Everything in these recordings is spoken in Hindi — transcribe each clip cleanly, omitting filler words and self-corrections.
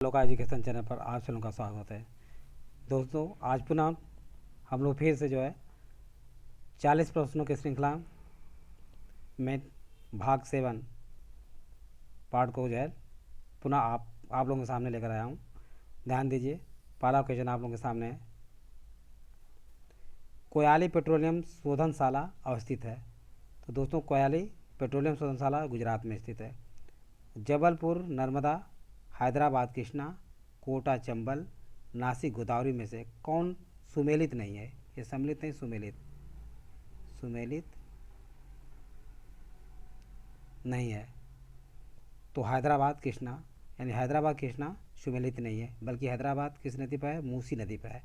श्लोका एजुकेशन चैनल पर आप सभी का स्वागत है। दोस्तों, आज पुनः हम लोग फिर से जो है 40 प्रश्नों की श्रृंखला में भाग 7 पार्ट को जो है पुनः आप लोगों के सामने लेकर आया हूँ। ध्यान दीजिए, पहला क्वेश्चन आप लोगों के सामने है। कोयाली पेट्रोलियम शोधनशाला अवस्थित है। तो दोस्तों, कोयाली पेट्रोलियम शोधनशाला गुजरात में स्थित है। जबलपुर नर्मदा, हैदराबाद कृष्णा, कोटा चंबल, नासिक गोदावरी में से कौन सुमेलित नहीं है? ये सम्मिलित नहीं, सुमेलित नहीं है। तो हैदराबाद कृष्णा, यानी हैदराबाद कृष्णा सुमेलित नहीं है, बल्कि हैदराबाद किस नदी पर है? मूसी नदी पर है।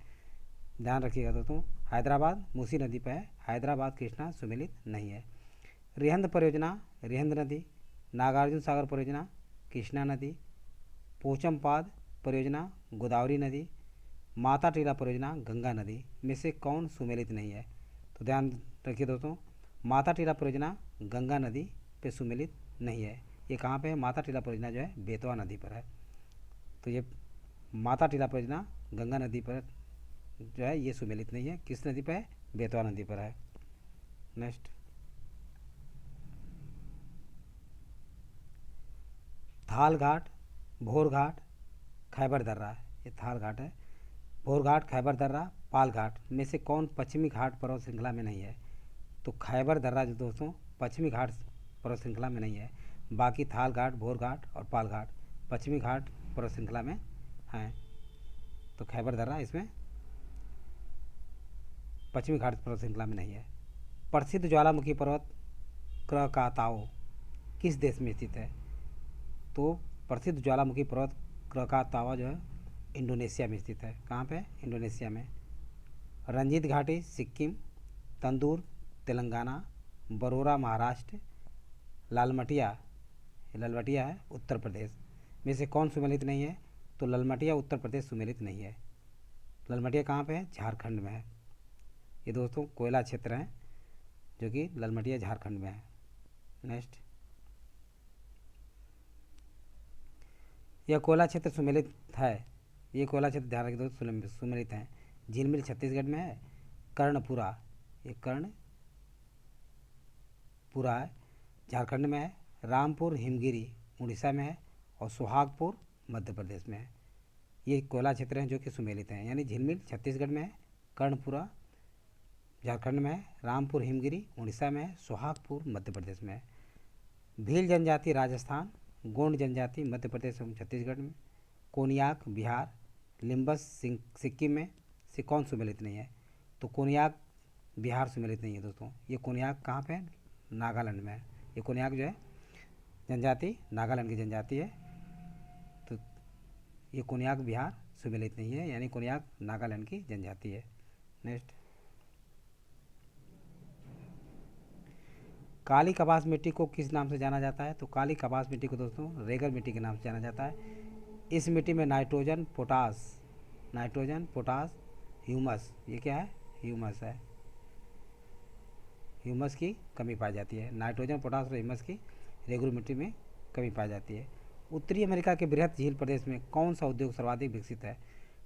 ध्यान रखिएगा दोस्तों, हैदराबाद मूसी नदी पर है, हैदराबाद कृष्णा सुमेलित नहीं है। रिहंद परियोजना रिहंद नदी, नागार्जुन सागर परियोजना कृष्णा नदी, पोचमपाद परियोजना गोदावरी नदी, माता टीला परियोजना गंगा नदी में से कौन सुमेलित नहीं है? तो ध्यान रखिए दोस्तों, माता टीला परियोजना गंगा नदी पे सुमेलित नहीं है। ये कहाँ पे है? माता टीला परियोजना जो है बेतवा नदी पर है। तो ये माता टीला परियोजना गंगा नदी पर जो है ये सुमेलित नहीं है। किस नदी पर है? बेतवा नदी पर है। नेक्स्ट, थाल घाट, भोर घाट, खैबर दर्रा, ये थाल घाट है। भोर घाट, खैबर दर्रा, पाल घाट में से कौन पश्चिमी घाट पर्वत श्रृंखला में नहीं है? तो खैबर दर्रा जो दोस्तों पश्चिमी घाट पर्वत श्रृंखला में नहीं है। बाकी थाल घाट, भोर घाट और पाल घाट पश्चिमी घाट पर्वत श्रृंखला में हैं। तो खैबर दर्रा इसमें पश्चिमी घाट पर्वत श्रृंखला में नहीं है। प्रसिद्ध ज्वालामुखी पर्वत क्रकाताओ किस देश में स्थित है? तो प्रसिद्ध ज्वालामुखी पर्वत क्रकातावा जो है इंडोनेशिया में स्थित है। कहाँ पे? इंडोनेशिया में। रंजीत घाटी सिक्किम, तंदूर तेलंगाना, बरोरा महाराष्ट्र, लालमटिया है उत्तर प्रदेश में से कौन सुमेलित नहीं है? तो लालमटिया उत्तर प्रदेश सुमेलित नहीं है। लालमटिया कहाँ पे है? झारखंड में है। ये दोस्तों कोयला क्षेत्र है जो कि लालमटिया झारखंड में है। नेक्स्ट, यह कोयला क्षेत्र सुमेलित है। ये कोयला क्षेत्र ध्यान रखिए दोस्तों सुमेलित हैं। झिलमिल छत्तीसगढ़ में है। कर्णपुरा, ये कर्णपुरा है झारखंड में है। रामपुर हिमगिरी उड़ीसा में है और सुहागपुर मध्य प्रदेश में है। ये कोयला क्षेत्र हैं जो कि सुमेलित हैं, यानी झिलमिल छत्तीसगढ़ में है, कर्णपुरा झारखंड में है, रामपुर हिमगिरी उड़ीसा में है, सुहागपुर मध्य प्रदेश में है। भील जनजाति राजस्थान, गोंड जनजाति मध्य प्रदेश एवं छत्तीसगढ़ में, कोनियाक बिहार, लिम्बस सिक्किम में से कौन सुमेलित नहीं है? तो कोनियाक बिहार सुमेलित नहीं है दोस्तों। ये कोनियाक कहाँ पे है? नागालैंड में है। ये कोनियाक जो है जनजाति नागालैंड की जनजाति है। तो ये कोनियाक बिहार सुमेलित नहीं है, यानी कोनियाक नागालैंड की जनजाति है। नेक्स्ट, काली कपास मिट्टी को किस नाम से जाना जाता है? तो काली कपास मिट्टी को दोस्तों रेगर मिट्टी के नाम से जाना जाता है। इस मिट्टी में नाइट्रोजन पोटास ह्यूमस, ये क्या है? ह्यूमस है। ह्यूमस की कमी पाई जाती है। नाइट्रोजन, पोटास और ह्यूमस की रेगुलर मिट्टी में कमी पाई जाती है। उत्तरी अमेरिका के बृहत झील प्रदेश में कौन सा उद्योग सर्वाधिक विकसित है?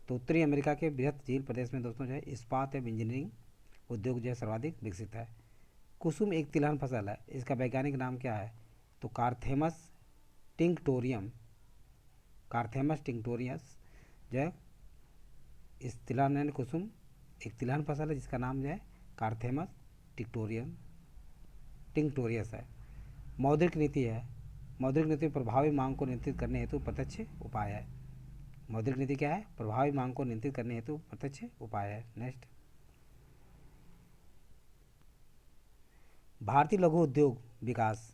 तो उत्तरी अमेरिका के बृहत झील प्रदेश में दोस्तों जो है इस्पात एवं इंजीनियरिंग उद्योग जो है सर्वाधिक विकसित है। कुसुम एक तिलहन फसल है, इसका वैज्ञानिक नाम क्या है? तो कार्थेमस टिंक्टोरियस जो है इस तिलहन यानी कुसुम एक तिलहन फसल है जिसका नाम जो है कार्थेमस टिंक्टोरियस है। मौद्रिक नीति है। मौद्रिक नीति प्रभावी मांग को नियंत्रित करने हेतु प्रत्यक्ष उपाय है। मौद्रिक नीति क्या है? प्रभावी मांग को नियंत्रित करने हेतु प्रत्यक्ष उपाय है। नेक्स्ट, भारतीय लघु उद्योग विकास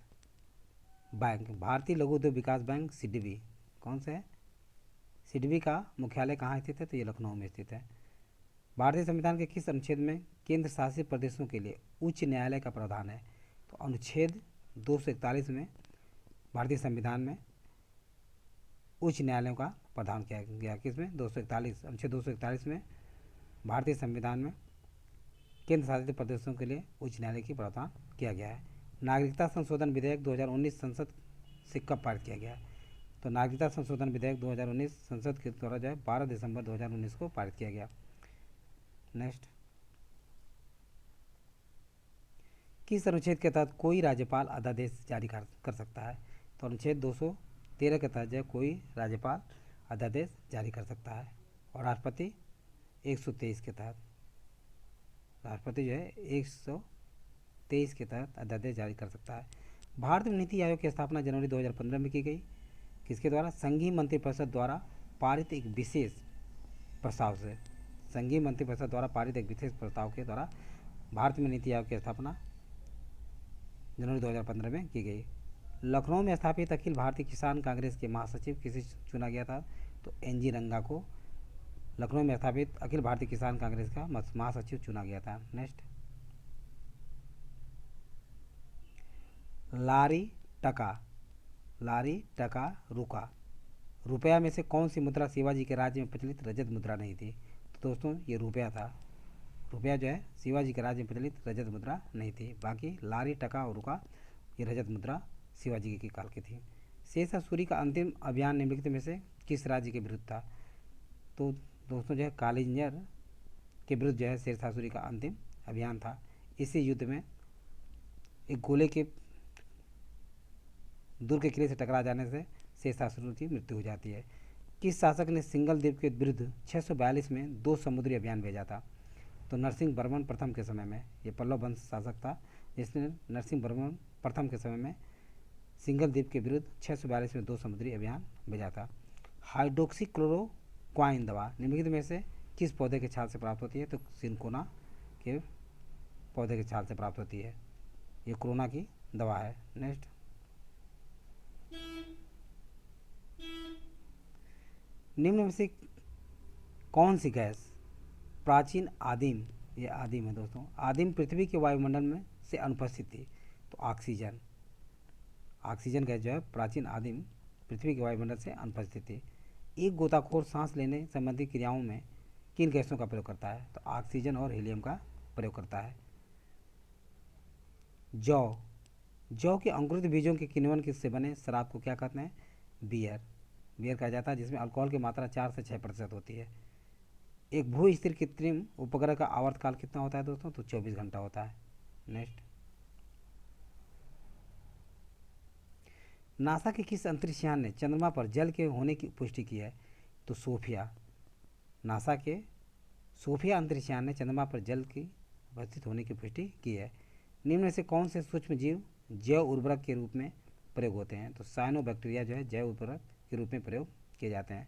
बैंक सिडबी कौन सा है? सिडबी का मुख्यालय कहाँ स्थित है? तो ये लखनऊ में स्थित है। भारतीय संविधान के किस अनुच्छेद में केंद्र शासित प्रदेशों के लिए उच्च न्यायालय का प्रावधान है? तो अनुच्छेद 241 में भारतीय संविधान में उच्च न्यायालयों का प्रावधान किया गया। किसमें? अनुच्छेद 241 में भारतीय संविधान में केंद्र शासित प्रदेशों के लिए उच्च न्यायालय की प्रावधान किया गया है। नागरिकता संशोधन विधेयक 2019 संसद से कब पारित किया गया है? तो नागरिकता संशोधन विधेयक 2019 संसद के द्वारा जो है 12 दिसंबर 2019 को पारित किया गया। नेक्स्ट, किस अनुच्छेद के तहत कोई राज्यपाल अध्यादेश जारी कर सकता है? तो अनुच्छेद 213 के तहत जो है कोई राज्यपाल अध्यादेश जारी कर सकता है। और राष्ट्रपति 123 के तहत, राष्ट्रपति जो है 123 के तहत अध्यादेश जारी कर सकता है। भारत में नीति आयोग की स्थापना जनवरी 2015 में की गई। किसके द्वारा? संघीय मंत्रिपरिषद द्वारा पारित एक विशेष प्रस्ताव से। संघीय मंत्रिपरिषद द्वारा पारित एक विशेष प्रस्ताव के द्वारा भारत में नीति आयोग की स्थापना जनवरी 2015 में की गई। लखनऊ में स्थापित अखिल भारतीय किसान कांग्रेस के महासचिव किसे चुना गया था? तो एनजी रंगा को लखनऊ में स्थापित अखिल भारतीय किसान कांग्रेस का महासचिव चुना गया था। नेक्स्ट, लारी टका रुका रुपया में से कौन सी मुद्रा शिवाजी के राज्य में प्रचलित रजत मुद्रा नहीं थी? तो दोस्तों ये रुपया था। रुपया जो है शिवाजी के राज्य में प्रचलित रजत मुद्रा नहीं थी। बाकी लारी, टका और रुका ये रजत मुद्रा शिवाजी के काल की थी। शेरशाह सूरी का अंतिम अभियान निम्नलिखित में से किस राज्य के विरुद्ध था? तो दोस्तों जो है कालिंजर के विरुद्ध जो है शेरशाह सूरी का अंतिम अभियान था। इसी युद्ध में एक गोले के दुर्ग के किले से टकरा जाने से शेरशाह सूरी की मृत्यु हो जाती है। किस शासक ने सिंगल द्वीप के विरुद्ध 642 में 2 समुद्री अभियान भेजा था? तो नरसिंह वर्मन प्रथम के समय में। ये पल्लव वंश शासक था जिसने नरसिंह वर्मन प्रथम के समय में सिंगल द्वीप के विरुद्ध 642 में 2 समुद्री अभियान भेजा था। हाइड्रोक्सी क्लोरोक्वाइन दवा निम्नलिखित में से किस पौधे के छाल से प्राप्त होती है? तो सिंकोना के पौधे के छाल से प्राप्त होती है। ये कोरोना की दवा है। नेक्स्ट, निम्न में से कौन सी गैस प्राचीन आदिम, ये आदिम है दोस्तों, आदिम पृथ्वी के वायुमंडल में से अनुपस्थित थी? तो ऑक्सीजन। ऑक्सीजन गैस जो है प्राचीन आदिम पृथ्वी के वायुमंडल से अनुपस्थित थी। एक गोताखोर सांस लेने संबंधी क्रियाओं में किन गैसों का प्रयोग करता है? तो ऑक्सीजन और हीलियम का प्रयोग करता है। जौ के अंकुरित बीजों के किण्वन से बने शराब को क्या कहते हैं? बियर कहा जाता है, जिसमें अल्कोहल की मात्रा 4 से 6% होती है। एक भू स्थिर कृत्रिम उपग्रह का आवर्तकाल कितना होता है दोस्तों? तो 24 घंटा होता है। नेक्स्ट, नासा के किस अंतरिक्ष यान ने चंद्रमा पर जल के होने की पुष्टि की है? तो सोफिया। नासा के सोफिया अंतरिक्ष यान ने चंद्रमा पर जल की उपस्थित होने की पुष्टि की है। निम्न में से कौन से सूक्ष्म जीव जैव उर्वरक के रूप में प्रयोग होते हैं? तो साइनोबैक्टीरिया जो है जैव उर्वरक के रूप में प्रयोग किए जाते हैं।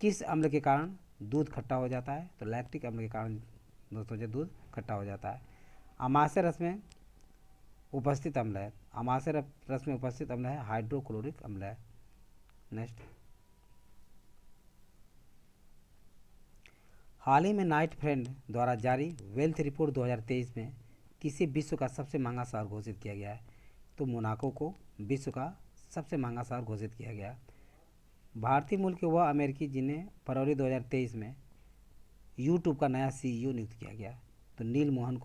किस अम्ल के कारण दूध खट्टा हो जाता है? तो लैक्टिक अम्ल के कारण दोस्तों जो दूध खट्टा हो जाता है। अमाशय रस में उपस्थित अम्ल है, अमाशय रस में उपस्थित अम्ल है हाइड्रोक्लोरिक अम्ल है। नेक्स्ट, हाल ही में नाइट फ्रेंड द्वारा जारी वेल्थ रिपोर्ट 2023 में किसी विश्व का सबसे महंगा शहर घोषित किया गया है? तो मोनाको को विश्व का सबसे महंगा शहर घोषित किया गया। भारतीय मूल के वह अमेरिकी जिन्हें फरवरी 2023 में यूट्यूब का नया सीईओ नियुक्त किया गया। तो नील मोहन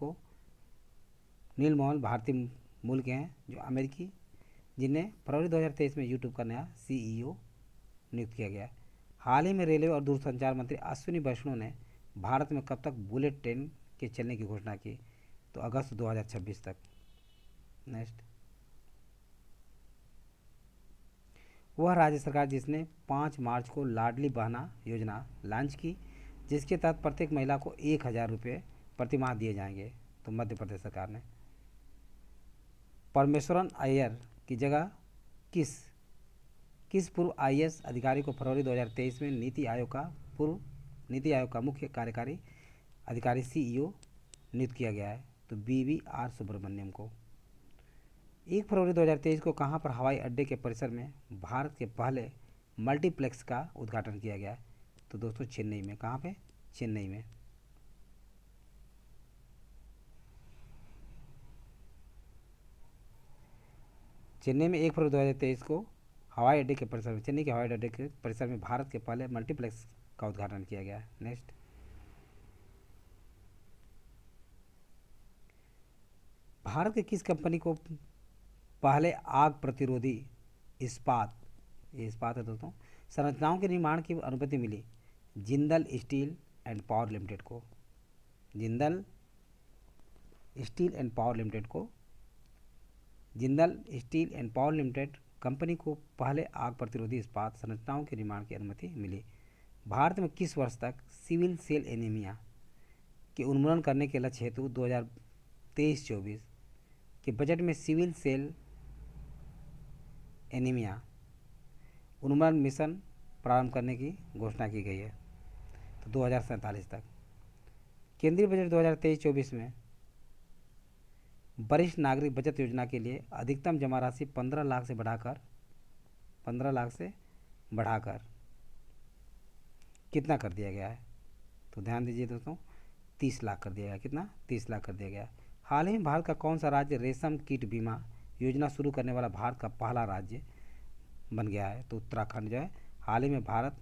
भारतीय मूल के हैं जो अमेरिकी, जिन्हें फरवरी 2023 में यूट्यूब का नया सीईओ नियुक्त किया गया। हाल ही में रेलवे और दूरसंचार मंत्री अश्विनी वैष्णव ने भारत में कब तक बुलेट ट्रेन के चलने की घोषणा की? तो अगस्त 2026 तक। नेक्स्ट, वह राज्य सरकार जिसने 5 मार्च को लाडली बहना योजना लॉन्च की, जिसके तहत प्रत्येक महिला को 1,000 रुपये प्रति माह दिए जाएंगे? तो मध्य प्रदेश सरकार ने। परमेश्वरन अय्यर की जगह किस पूर्व आईएएस अधिकारी को फरवरी 2023 में नीति आयोग का मुख्य कार्यकारी अधिकारी सीईओ नियुक्त किया गया है? तो BVR सुब्रमण्यम को। 1 फरवरी 2023 को कहां पर हवाई अड्डे के परिसर में भारत के पहले मल्टीप्लेक्स का उद्घाटन किया गया है? तो दोस्तों चेन्नई में। कहाँ पे? चेन्नई में। चेन्नई में 1 फरवरी 2023 को हवाई अड्डे के परिसर में, चेन्नई के हवाई अड्डे के परिसर में भारत के पहले मल्टीप्लेक्स का उद्घाटन किया गया है। नेक्स्ट, भारत की किस कंपनी को पहले आग प्रतिरोधी इस्पात ये इस्पात है दोस्तों। संरचनाओं के निर्माण की अनुमति मिली Jindal steel and power limited को। Jindal steel and power limited को Jindal steel and power limited company को पहले आग प्रतिरोधी इस्पात संरचनाओं के निर्माण की अनुमति मिली। भारत में किस वर्ष तक सिविल सेल एनीमिया के उन्मूलन करने के लक्ष्य हेतु 2023-24 के बजट में सिविल सेल एनीमिया उन्मूलन मिशन प्रारंभ करने की घोषणा की गई है? तो 2047 तक। केंद्रीय बजट 2023-24 में वरिष्ठ नागरिक बचत योजना के लिए अधिकतम जमा राशि 15 लाख से बढ़ाकर कितना कर दिया गया है? तो ध्यान दीजिए दोस्तों, 30 लाख कर दिया गया। कितना? 30 लाख कर दिया गया। हाल ही में भारत का कौन सा राज्य रेशम कीट बीमा योजना शुरू करने वाला भारत का पहला राज्य बन गया है? तो उत्तराखंड जो है हाल ही में भारत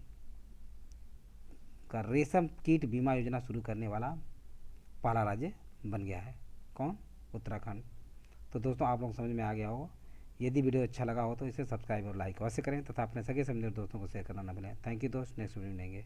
का रेशम कीट बीमा योजना शुरू करने वाला पहला राज्य बन गया है। कौन? उत्तराखंड। तो दोस्तों आप लोग समझ में आ गया होगा। यदि वीडियो अच्छा लगा हो तो इसे सब्सक्राइब और लाइक अवश्य करें तथा अपने सगे समझे दोस्तों को शेयर करना न भूलें। थैंक यू दोस्त, नेक्स्ट वीडियो मिलेंगे।